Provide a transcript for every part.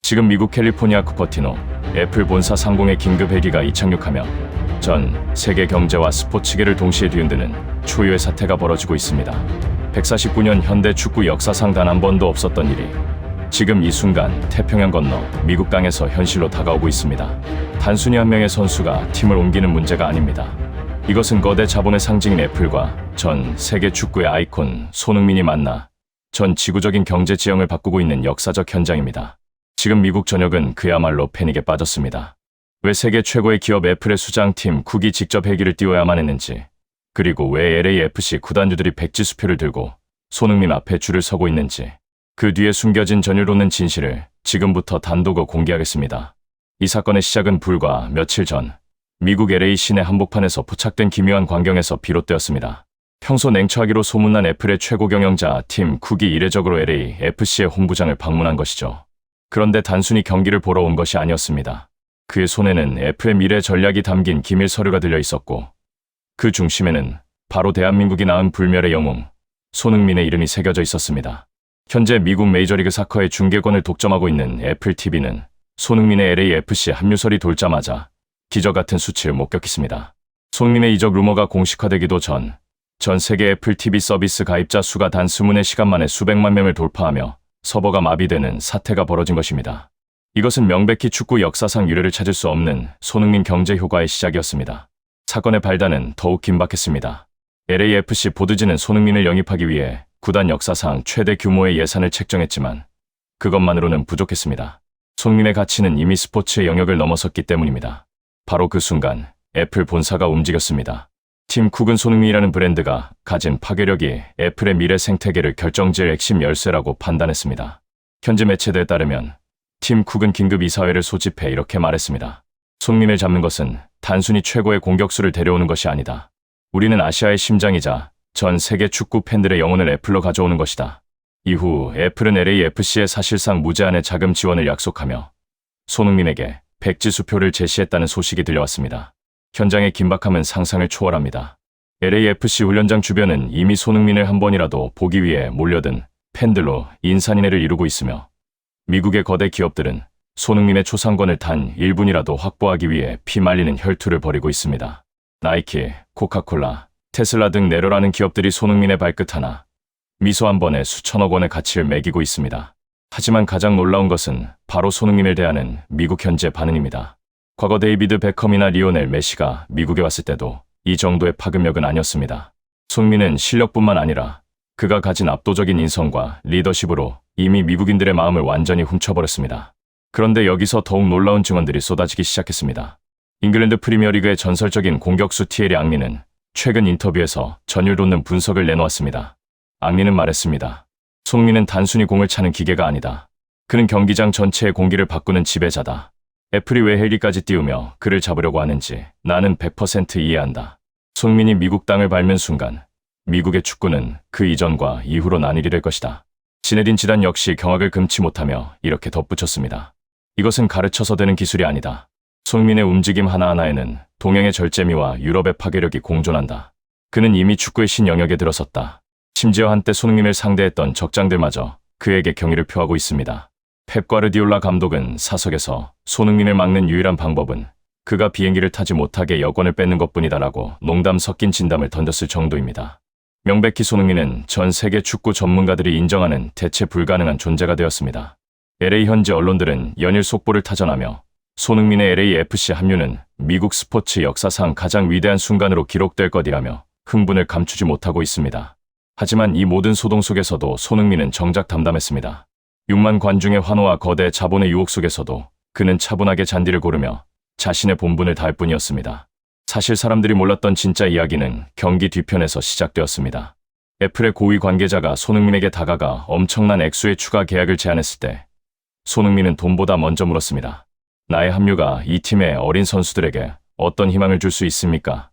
지금 미국 캘리포니아 쿠퍼티노 애플 본사 상공의 긴급 헬기가 이착륙하며 전 세계 경제와 스포츠계를 동시에 뒤흔드는 초유의 사태가 벌어지고 있습니다. 149년 현대 축구 역사상 단 한 번도 없었던 일이 지금 이 순간 태평양 건너 미국 땅에서 현실로 다가오고 있습니다. 단순히 한 명의 선수가 팀을 옮기는 문제가 아닙니다. 이것은 거대 자본의 상징인 애플과 전 세계 축구의 아이콘 손흥민이 만나 전 지구적인 경제 지형을 바꾸고 있는 역사적 현장입니다. 지금 미국 전역은 그야말로 패닉에 빠졌습니다. 왜 세계 최고의 기업 애플의 수장팀 쿡이 직접 헬기를 띄워야만 했는지, 그리고 왜 LAFC 구단주들이 백지수표를 들고 손흥민 앞에 줄을 서고 있는지, 그 뒤에 숨겨진 전율 돋는 진실을 지금부터 단독으로 공개하겠습니다. 이 사건의 시작은 불과 며칠 전 미국 LA 시내 한복판에서 포착된 기묘한 광경에서 비롯되었습니다. 평소 냉철하기로 소문난 애플의 최고 경영자 팀 쿡이 이례적으로 LAFC의 본부장을 방문한 것이죠. 그런데 단순히 경기를 보러 온 것이 아니었습니다. 그의 손에는 애플의 미래 전략이 담긴 기밀 서류가 들려 있었고, 그 중심에는 바로 대한민국이 낳은 불멸의 영웅 손흥민의 이름이 새겨져 있었습니다. 현재 미국 메이저리그 사커의 중계권을 독점하고 있는 애플 TV는 손흥민의 LAFC 합류설이 돌자마자 기적 같은 수치를 목격했습니다. 손흥민의 이적 루머가 공식화되기도 전 세계 애플 TV 서비스 가입자 수가 단 24시간 만에 수백만 명을 돌파하며 서버가 마비되는 사태가 벌어진 것입니다. 이것은 명백히 축구 역사상 유례를 찾을 수 없는 손흥민 경제 효과의 시작이었습니다. 사건의 발단은 더욱 긴박했습니다. LAFC 보드지는 손흥민을 영입하기 위해 구단 역사상 최대 규모의 예산을 책정했지만 그것만으로는 부족했습니다. 손흥민의 가치는 이미 스포츠의 영역을 넘어섰기 때문입니다. 바로 그 순간 애플 본사가 움직였습니다. 팀 쿡은 손흥민이라는 브랜드가 가진 파괴력이 애플의 미래 생태계를 결정지을 핵심 열쇠라고 판단했습니다. 현지 매체들에 따르면 팀 쿡은 긴급 이사회를 소집해 이렇게 말했습니다. 손흥민을 잡는 것은 단순히 최고의 공격수를 데려오는 것이 아니다. 우리는 아시아의 심장이자 전 세계 축구 팬들의 영혼을 애플로 가져오는 것이다. 이후 애플은 LAFC에 사실상 무제한의 자금 지원을 약속하며 손흥민에게 백지수표를 제시했다는 소식이 들려왔습니다. 현장의 긴박함은 상상을 초월합니다. LAFC 훈련장 주변은 이미 손흥민을 한 번이라도 보기 위해 몰려든 팬들로 인산인해를 이루고 있으며, 미국의 거대 기업들은 손흥민의 초상권을 단 1분이라도 확보하기 위해 피말리는 혈투를 벌이고 있습니다. 나이키, 코카콜라, 테슬라 등 내려라는 기업들이 손흥민의 발끝 하나, 미소 한 번에 수천억 원의 가치를 매기고 있습니다. 하지만 가장 놀라운 것은 바로 손흥민을 대하는 미국 현지의 반응입니다. 과거 데이비드 베컴이나 리오넬 메시가 미국에 왔을 때도 이 정도의 파급력은 아니었습니다. 손흥민은 실력뿐만 아니라 그가 가진 압도적인 인성과 리더십으로 이미 미국인들의 마음을 완전히 훔쳐버렸습니다. 그런데 여기서 더욱 놀라운 증언들이 쏟아지기 시작했습니다. 잉글랜드 프리미어리그의 전설적인 공격수 티에리 앙리는 최근 인터뷰에서 전율 돋는 분석을 내놓았습니다. 앙리는 말했습니다. 손흥민은 단순히 공을 차는 기계가 아니다. 그는 경기장 전체의 공기를 바꾸는 지배자다. 애플이 왜 헬기까지 띄우며 그를 잡으려고 하는지 나는 100% 이해한다. 손흥민이 미국 땅을 밟는 순간 미국의 축구는 그 이전과 이후로 나뉘게 될 것이다. 지네딘 지단 역시 경악을 금치 못하며 이렇게 덧붙였습니다. 이것은 가르쳐서 되는 기술이 아니다. 손흥민의 움직임 하나하나에는 동양의 절제미와 유럽의 파괴력이 공존한다. 그는 이미 축구의 신영역에 들어섰다. 심지어 한때 손흥민을 상대했던 적장들마저 그에게 경의를 표하고 있습니다. 펩 과르디올라 감독은 사석에서 손흥민을 막는 유일한 방법은 그가 비행기를 타지 못하게 여권을 뺏는 것뿐이다라고 농담 섞인 진담을 던졌을 정도입니다. 명백히 손흥민은 전 세계 축구 전문가들이 인정하는 대체 불가능한 존재가 되었습니다. LA 현지 언론들은 연일 속보를 타전하며 손흥민의 LAFC 합류는 미국 스포츠 역사상 가장 위대한 순간으로 기록될 것이라며 흥분을 감추지 못하고 있습니다. 하지만 이 모든 소동 속에서도 손흥민은 정작 담담했습니다. 6만 관중의 환호와 거대 자본의 유혹 속에서도 그는 차분하게 잔디를 고르며 자신의 본분을 다할 뿐이었습니다. 사실 사람들이 몰랐던 진짜 이야기는 경기 뒤편에서 시작되었습니다. 애플의 고위 관계자가 손흥민에게 다가가 엄청난 액수의 추가 계약을 제안했을 때 손흥민은 돈보다 먼저 물었습니다. 나의 합류가 이 팀의 어린 선수들에게 어떤 희망을 줄 수 있습니까?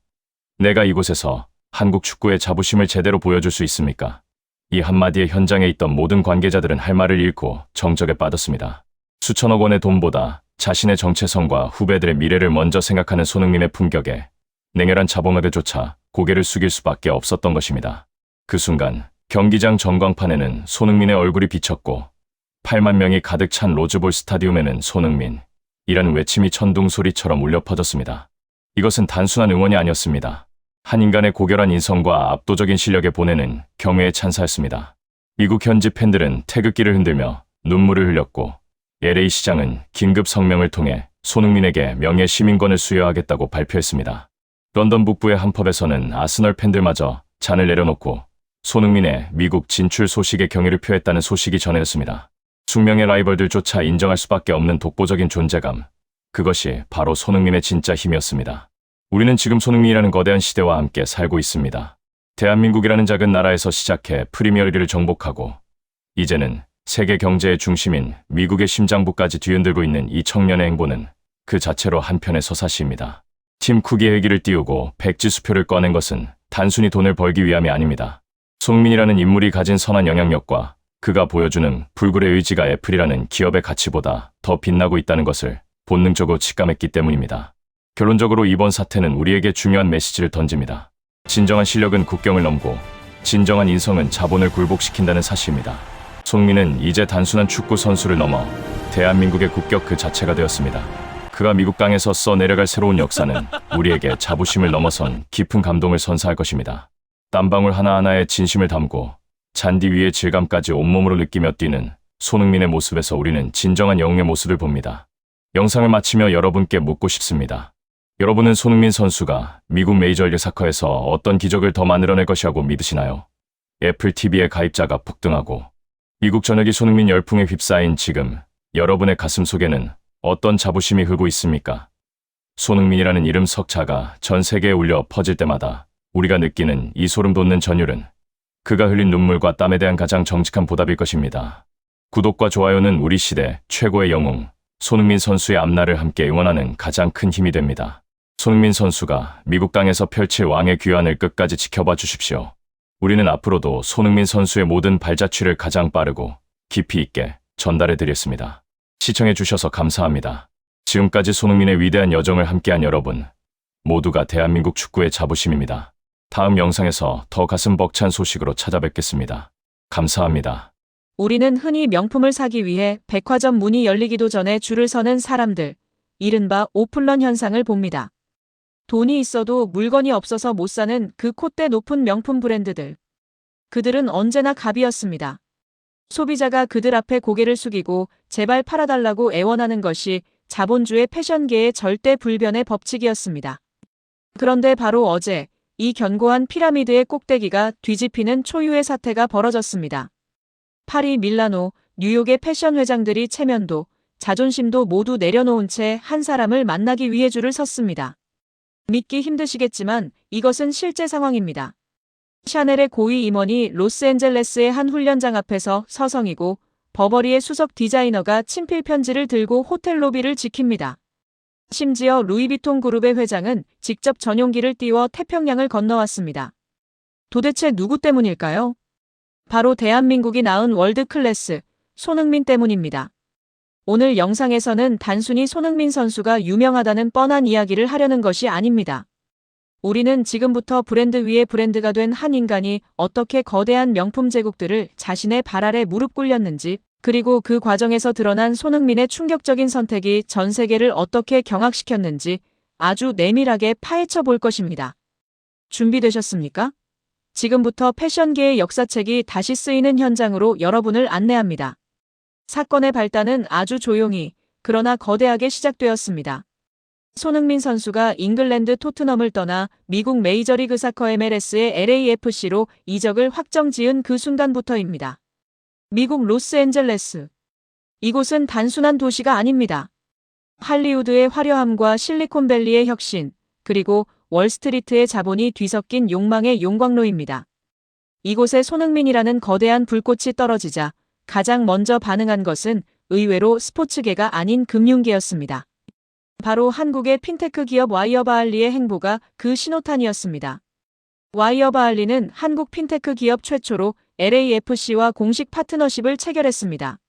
내가 이곳에서 한국 축구의 자부심을 제대로 보여줄 수 있습니까? 이 한마디에 현장에 있던 모든 관계자들은 할 말을 잃고 정적에 빠졌습니다. 수천억 원의 돈보다 자신의 정체성과 후배들의 미래를 먼저 생각하는 손흥민의 품격에 냉혈한 자본가들조차 고개를 숙일 수밖에 없었던 것입니다. 그 순간 경기장 전광판에는 손흥민의 얼굴이 비쳤고 8만 명이 가득 찬 로즈볼 스타디움에는 손흥민이라는 외침이 천둥 소리처럼 울려 퍼졌습니다. 이것은 단순한 응원이 아니었습니다. 한 인간의 고결한 인성과 압도적인 실력에 보내는 경애의 찬사였습니다. 미국 현지 팬들은 태극기를 흔들며 눈물을 흘렸고 LA 시장은 긴급 성명을 통해 손흥민에게 명예 시민권을 수여하겠다고 발표했습니다. 런던 북부의 한 펍에서는 아스널 팬들마저 잔을 내려놓고 손흥민의 미국 진출 소식에 경의를 표했다는 소식이 전해졌습니다. 숙명의 라이벌들조차 인정할 수밖에 없는 독보적인 존재감. 그것이 바로 손흥민의 진짜 힘이었습니다. 우리는 지금 손흥민이라는 거대한 시대와 함께 살고 있습니다. 대한민국이라는 작은 나라에서 시작해 프리미어리그를 정복하고 이제는 세계 경제의 중심인 미국의 심장부까지 뒤흔들고 있는 이 청년의 행보는 그 자체로 한편의 서사시입니다. 팀 쿡의 회기를 띄우고 백지수표를 꺼낸 것은 단순히 돈을 벌기 위함이 아닙니다. 손흥민이라는 인물이 가진 선한 영향력과 그가 보여주는 불굴의 의지가 애플이라는 기업의 가치보다 더 빛나고 있다는 것을 본능적으로 직감했기 때문입니다. 결론적으로 이번 사태는 우리에게 중요한 메시지를 던집니다. 진정한 실력은 국경을 넘고 진정한 인성은 자본을 굴복시킨다는 사실입니다. 손흥민은 이제 단순한 축구 선수를 넘어 대한민국의 국격 그 자체가 되었습니다. 그가 미국 땅에서 써내려갈 새로운 역사는 우리에게 자부심을 넘어선 깊은 감동을 선사할 것입니다. 땀방울 하나하나에 진심을 담고 잔디 위의 질감까지 온몸으로 느끼며 뛰는 손흥민의 모습에서 우리는 진정한 영웅의 모습을 봅니다. 영상을 마치며 여러분께 묻고 싶습니다. 여러분은 손흥민 선수가 미국 메이저리그 사커에서 어떤 기적을 더 만들어낼 것이라고 믿으시나요? 애플 TV의 가입자가 폭등하고 미국 전역이 손흥민 열풍에 휩싸인 지금 여러분의 가슴 속에는 어떤 자부심이 흐르고 있습니까? 손흥민이라는 이름 석자가 전 세계에 울려 퍼질 때마다 우리가 느끼는 이 소름 돋는 전율은 그가 흘린 눈물과 땀에 대한 가장 정직한 보답일 것입니다. 구독과 좋아요는 우리 시대 최고의 영웅 손흥민 선수의 앞날을 함께 응원하는 가장 큰 힘이 됩니다. 손흥민 선수가 미국 땅에서 펼칠 왕의 귀환을 끝까지 지켜봐 주십시오. 우리는 앞으로도 손흥민 선수의 모든 발자취를 가장 빠르고 깊이 있게 전달해 드리겠습니다. 시청해 주셔서 감사합니다. 지금까지 손흥민의 위대한 여정을 함께한 여러분 모두가 대한민국 축구의 자부심입니다. 다음 영상에서 더 가슴 벅찬 소식으로 찾아뵙겠습니다. 감사합니다. 우리는 흔히 명품을 사기 위해 백화점 문이 열리기도 전에 줄을 서는 사람들, 이른바 오픈런 현상을 봅니다. 돈이 있어도 물건이 없어서 못 사는 그 콧대 높은 명품 브랜드들. 그들은 언제나 갑이었습니다. 소비자가 그들 앞에 고개를 숙이고 제발 팔아달라고 애원하는 것이 자본주의 패션계의 절대 불변의 법칙이었습니다. 그런데 바로 어제 이 견고한 피라미드의 꼭대기가 뒤집히는 초유의 사태가 벌어졌습니다. 파리, 밀라노, 뉴욕의 패션 회장들이 체면도 자존심도 모두 내려놓은 채 한 사람을 만나기 위해 줄을 섰습니다. 믿기 힘드시겠지만 이것은 실제 상황입니다. 샤넬의 고위 임원이 로스앤젤레스의 한 훈련장 앞에서 서성이고 버버리의 수석 디자이너가 친필 편지를 들고 호텔 로비를 지킵니다. 심지어 루이비통 그룹의 회장은 직접 전용기를 띄워 태평양을 건너왔습니다. 도대체 누구 때문일까요? 바로 대한민국이 낳은 월드클래스 손흥민 때문입니다. 오늘 영상에서는 단순히 손흥민 선수가 유명하다는 뻔한 이야기를 하려는 것이 아닙니다. 우리는 지금부터 브랜드 위에 브랜드가 된 한 인간이 어떻게 거대한 명품 제국들을 자신의 발 아래 무릎 꿇렸는지, 그리고 그 과정에서 드러난 손흥민의 충격적인 선택이 전 세계를 어떻게 경악시켰는지 아주 내밀하게 파헤쳐 볼 것입니다. 준비되셨습니까? 지금부터 패션계의 역사책이 다시 쓰이는 현장으로 여러분을 안내합니다. 사건의 발단은 아주 조용히, 그러나 거대하게 시작되었습니다. 손흥민 선수가 잉글랜드 토트넘을 떠나 미국 메이저리그 사커 MLS의 LAFC로 이적을 확정지은 그 순간부터입니다. 미국 로스앤젤레스. 이곳은 단순한 도시가 아닙니다. 할리우드의 화려함과 실리콘밸리의 혁신, 그리고 월스트리트의 자본이 뒤섞인 욕망의 용광로입니다. 이곳에 손흥민이라는 거대한 불꽃이 떨어지자 가장 먼저 반응한 것은 의외로 스포츠계가 아닌 금융계였습니다. 바로 한국의 핀테크 기업 와이어바알리의 행보가 그 신호탄이었습니다. 와이어바알리는 한국 핀테크 기업 최초로 LAFC와 공식 파트너십을 체결했습니다.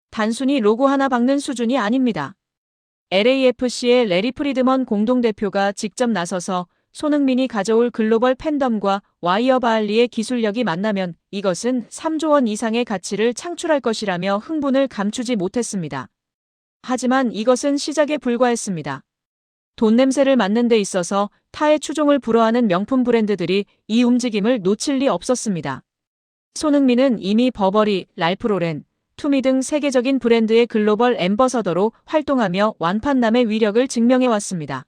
단순히 로고 하나 박는 수준이 아닙니다. LAFC의 레리 프리드먼 공동대표가 직접 나서서 손흥민이 가져올 글로벌 팬덤과 와이어 바알리의 기술력이 만나면 이것은 3조 원 이상의 가치를 창출할 것이라며 흥분을 감추지 못했습니다. 하지만 이것은 시작에 불과했습니다. 돈 냄새를 맡는 데 있어서 타의 추종을 불허하는 명품 브랜드들이 이 움직임을 놓칠 리 없었습니다. 손흥민은 이미 버버리, 랄프 로렌, 투미 등 세계적인 브랜드의 글로벌 앰버서더로 활동하며 완판남의 위력을 증명해왔습니다.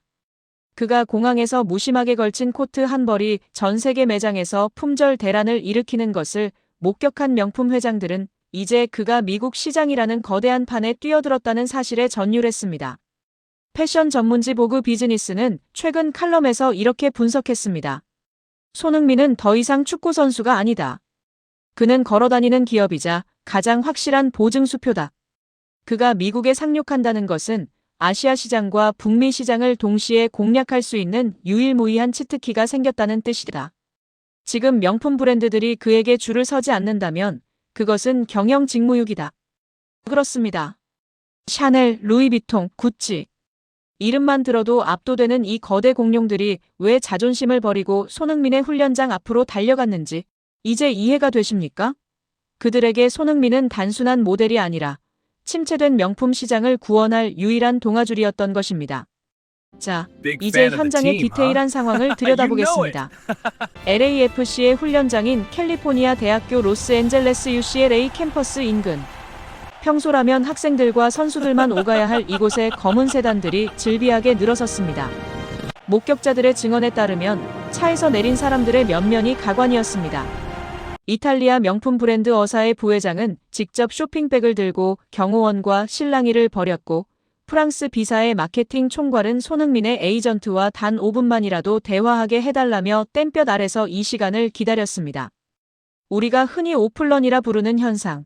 그가 공항에서 무심하게 걸친 코트 한 벌이 전 세계 매장에서 품절 대란을 일으키는 것을 목격한 명품 회장들은 이제 그가 미국 시장이라는 거대한 판에 뛰어들었다는 사실에 전율했습니다. 패션 전문지 보그 비즈니스는 최근 칼럼에서 이렇게 분석했습니다. 손흥민은 더 이상 축구 선수가 아니다. 그는 걸어다니는 기업이자 가장 확실한 보증수표다. 그가 미국에 상륙한다는 것은 아시아 시장과 북미 시장을 동시에 공략할 수 있는 유일무이한 치트키가 생겼다는 뜻이다. 지금 명품 브랜드들이 그에게 줄을 서지 않는다면 그것은 경영 직무유기다. 그렇습니다. 샤넬, 루이비통, 구찌. 이름만 들어도 압도되는 이 거대 공룡들이 왜 자존심을 버리고 손흥민의 훈련장 앞으로 달려갔는지 이제 이해가 되십니까? 그들에게 손흥민은 단순한 모델이 아니라 침체된 명품 시장을 구원할 유일한 동아줄이었던 것입니다. 자, 이제 현장의 디테일한 상황을 들여다보겠습니다. LAFC의 훈련장인 캘리포니아 대학교 로스앤젤레스 UCLA 캠퍼스 인근. 평소라면 학생들과 선수들만 오가야 할 이곳에 검은 세단들이 질비하게 늘어섰습니다. 목격자들의 증언에 따르면 차에서 내린 사람들의 면면이 가관이었습니다. 이탈리아 명품 브랜드 어사의 부회장은 직접 쇼핑백을 들고 경호원과 실랑이를 벌였고 프랑스 비사의 마케팅 총괄은 손흥민의 에이전트와 단 5분만이라도 대화하게 해달라며 뗏볕 아래서 이 시간을 기다렸습니다. 우리가 흔히 오플런이라 부르는 현상.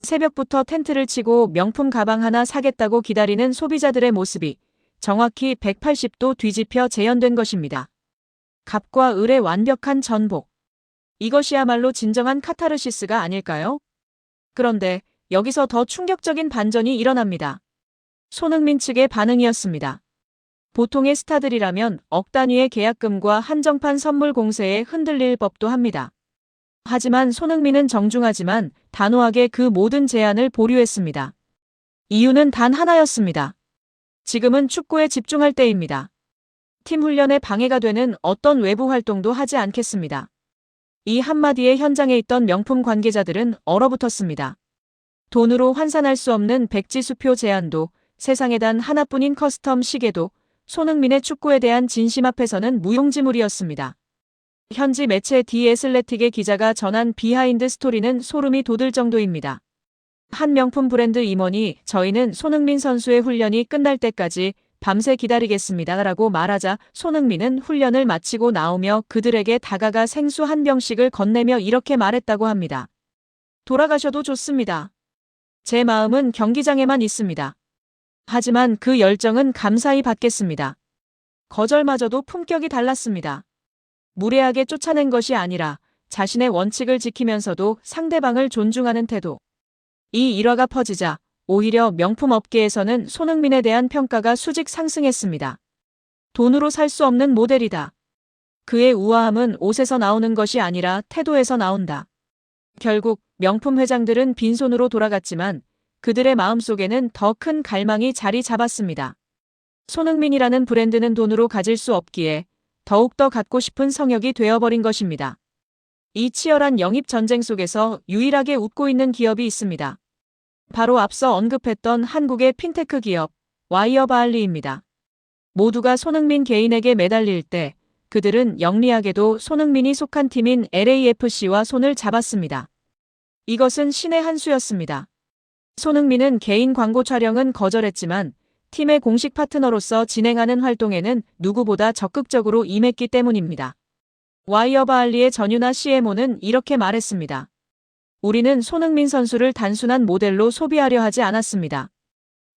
새벽부터 텐트를 치고 명품 가방 하나 사겠다고 기다리는 소비자들의 모습이 정확히 180도 뒤집혀 재현된 것입니다. 갑과 을의 완벽한 전복. 이것이야말로 진정한 카타르시스가 아닐까요? 그런데 여기서 더 충격적인 반전이 일어납니다. 손흥민 측의 반응이었습니다. 보통의 스타들이라면 억 단위의 계약금과 한정판 선물 공세에 흔들릴 법도 합니다. 하지만 손흥민은 정중하지만 단호하게 그 모든 제안을 보류했습니다. 이유는 단 하나였습니다. 지금은 축구에 집중할 때입니다. 팀 훈련에 방해가 되는 어떤 외부 활동도 하지 않겠습니다. 이 한마디에 현장에 있던 명품 관계자들은 얼어붙었습니다. 돈으로 환산할 수 없는 백지수표 제안도 세상에 단 하나뿐인 커스텀 시계도 손흥민의 축구에 대한 진심 앞에서는 무용지물이었습니다. 현지 매체 디 애슬레틱의 기자가 전한 비하인드 스토리는 소름이 돋을 정도입니다. 한 명품 브랜드 임원이 저희는 손흥민 선수의 훈련이 끝날 때까지 밤새 기다리겠습니다 라고 말하자 손흥민은 훈련을 마치고 나오며 그들에게 다가가 생수 한 병씩을 건네며 이렇게 말했다고 합니다. 돌아가셔도 좋습니다. 제 마음은 경기장에만 있습니다. 하지만 그 열정은 감사히 받겠습니다. 거절마저도 품격이 달랐습니다. 무례하게 쫓아낸 것이 아니라 자신의 원칙을 지키면서도 상대방을 존중하는 태도. 이 일화가 퍼지자 오히려 명품 업계에서는 손흥민에 대한 평가가 수직 상승했습니다. 돈으로 살 수 없는 모델이다. 그의 우아함은 옷에서 나오는 것이 아니라 태도에서 나온다. 결국 명품 회장들은 빈손으로 돌아갔지만 그들의 마음속에는 더 큰 갈망이 자리 잡았습니다. 손흥민이라는 브랜드는 돈으로 가질 수 없기에 더욱더 갖고 싶은 성역이 되어버린 것입니다. 이 치열한 영입 전쟁 속에서 유일하게 웃고 있는 기업이 있습니다. 바로 앞서 언급했던 한국의 핀테크 기업 와이어 바알리입니다. 모두가 손흥민 개인에게 매달릴 때 그들은 영리하게도 손흥민이 속한 팀인 LAFC와 손을 잡았습니다. 이것은 신의 한 수였습니다. 손흥민은 개인 광고 촬영은 거절했지만 팀의 공식 파트너로서 진행하는 활동에는 누구보다 적극적으로 임했기 때문입니다. 와이어 바알리의 전유나 CMO는 이렇게 말했습니다. 우리는 손흥민 선수를 단순한 모델로 소비하려 하지 않았습니다.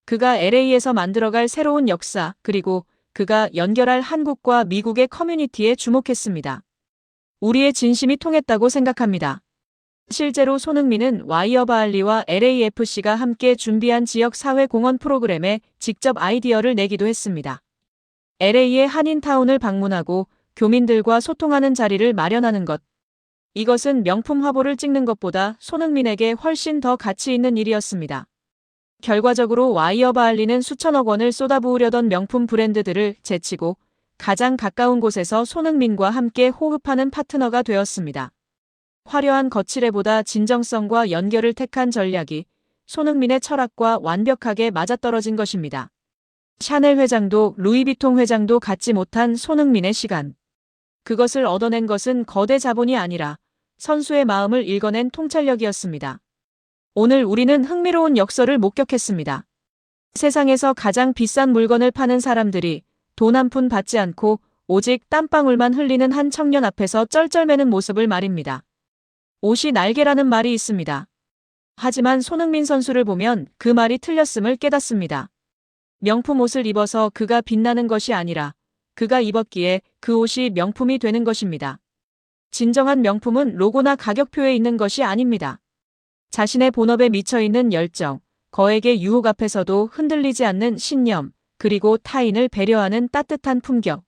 그가 LA에서 만들어갈 새로운 역사 그리고 그가 연결할 한국과 미국의 커뮤니티에 주목했습니다. 우리의 진심이 통했다고 생각합니다. 실제로 손흥민은 와이어 바알리와 LAFC가 함께 준비한 지역 사회 공헌 프로그램에 직접 아이디어를 내기도 했습니다. LA의 한인타운을 방문하고 교민들과 소통하는 자리를 마련하는 것. 이것은 명품 화보를 찍는 것보다 손흥민에게 훨씬 더 가치 있는 일이었습니다. 결과적으로 와이어바알리는 수천억 원을 쏟아부으려던 명품 브랜드들을 제치고 가장 가까운 곳에서 손흥민과 함께 호흡하는 파트너가 되었습니다. 화려한 거칠애보다 진정성과 연결을 택한 전략이 손흥민의 철학과 완벽하게 맞아떨어진 것입니다. 샤넬 회장도 루이비통 회장도 갖지 못한 손흥민의 시간. 그것을 얻어낸 것은 거대 자본이 아니라 선수의 마음을 읽어낸 통찰력이었습니다. 오늘 우리는 흥미로운 역설을 목격했습니다. 세상에서 가장 비싼 물건을 파는 사람들이 돈 한 푼 받지 않고 오직 땀방울만 흘리는 한 청년 앞에서 쩔쩔매는 모습을 말입니다. 옷이 날개라는 말이 있습니다. 하지만 손흥민 선수를 보면 그 말이 틀렸음을 깨닫습니다. 명품 옷을 입어서 그가 빛나는 것이 아니라 그가 입었기에 그 옷이 명품이 되는 것입니다. 진정한 명품은 로고나 가격표에 있는 것이 아닙니다. 자신의 본업에 미쳐있는 열정, 거액의 유혹 앞에서도 흔들리지 않는 신념, 그리고 타인을 배려하는 따뜻한 품격.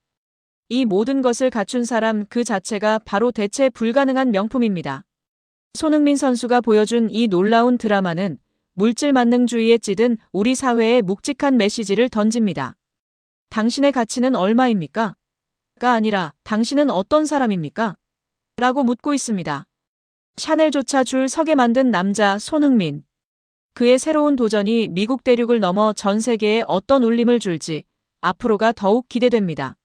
이 모든 것을 갖춘 사람 그 자체가 바로 대체 불가능한 명품입니다. 손흥민 선수가 보여준 이 놀라운 드라마는 물질 만능주의에 찌든 우리 사회에 묵직한 메시지를 던집니다. 당신의 가치는 얼마입니까? 가 아니라 당신은 어떤 사람입니까? 라고 묻고 있습니다. 샤넬조차 줄 서게 만든 남자 손흥민. 그의 새로운 도전이 미국 대륙을 넘어 전 세계에 어떤 울림을 줄지 앞으로가 더욱 기대됩니다.